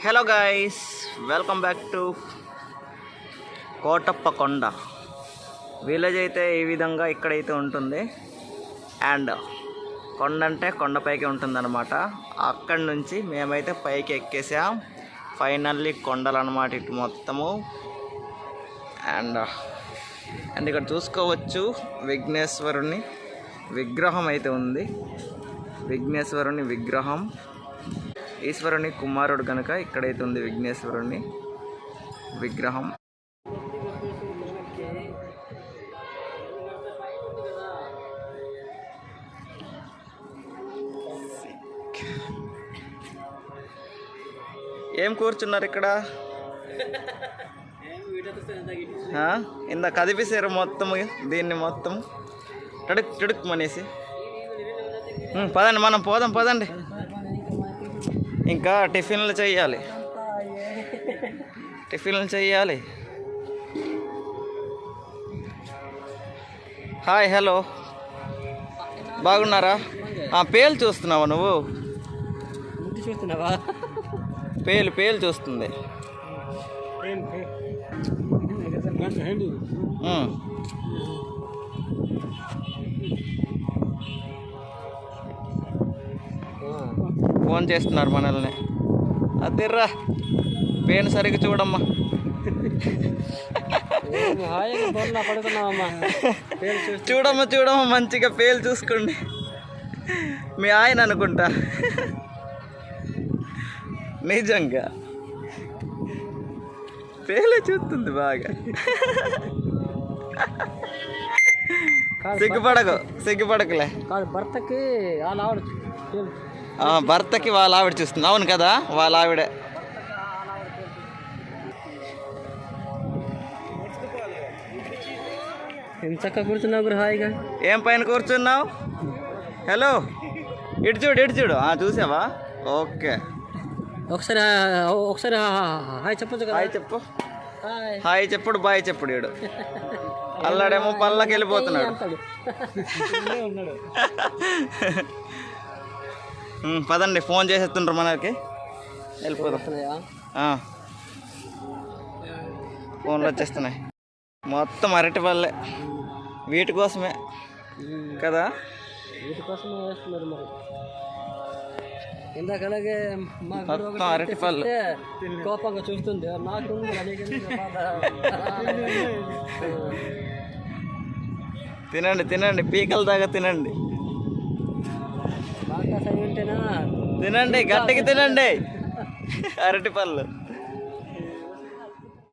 Hello guys, welcome back to Kotappakonda village. అయితే ఈ విధంగా ఇక్కడైతే ఉంటుంది. అండ్ కొండ అంటే కొండపైకి ఉంటుందన్నమాట. అక్కడి నుంచి మేమైతే పైకి ఎక్కేసాం. ఫైనల్లీ కొండలు అన్నమాట ఇటు మొత్తము. అండ్ ఇక్కడ చూసుకోవచ్చు విఘ్నేశ్వరుని విగ్రహం అయితే ఉంది. విఘ్నేశ్వరుని విగ్రహం, ఈశ్వరుని కుమారుడు కనుక ఇక్కడైతే ఉంది విఘ్నేశ్వరుని విగ్రహం. ఏం కూర్చున్నారు ఇక్కడ? ఇంత కదిపిసారు మొత్తం దీన్ని, మొత్తం టడుక్ టడుక్ మనేసి. పదండి, మనం పోదాం, పదండి. ఇంకా టిఫిన్లు చెయ్యాలి. హాయ్, హలో, బాగున్నారా? పేలు చూస్తున్నావా నువ్వు? పేలు చూస్తుంది. ఫోన్ చేస్తున్నారు మనల్ని. అదిర్రా, పేను సరిగ్గా చూడమ్మా. చూడమ్మా మంచిగా పేలు చూసుకోండి. మీ ఆయన అనుకుంటా. నిజంగా పేలే చూస్తుంది బాగా. సిగ్గుపడకులే. భర్తకి వాళ్ళ ఆవిడ చూస్తుంది. అవును కదా, వాళ్ళ ఆవిడే. చక్కగా కూర్చున్నావు హాయిగా. ఏం పైన కూర్చున్నావు? హలో, ఇటు చూడు. చూసావా? ఓకే, ఒకసారి హాయ్ చెప్పచ్చు కదా. హాయ్ చెప్పుడు, బాయ్ చెప్పుడు. ఇడు అల్లాడేమో పళ్ళకి వెళ్ళిపోతున్నాడు. పదండి, ఫోన్ చేసేస్తుండ్రు మనకి. వెళ్ళిపోదాం. ఫోన్లు వచ్చేస్తున్నాయి మొత్తం. అరటి పళ్ళే వీటి కోసమే కదా. వీటి కోసమే వేస్తున్నారు మరి. ఇందాక అలాగే మొత్తం అరటి పళ్ళు కోపంగా చూస్తుంది. నాకు తినండి, పీకల దాకా తినండి. తినండి, గట్టికి తినండి అరటి పళ్ళు.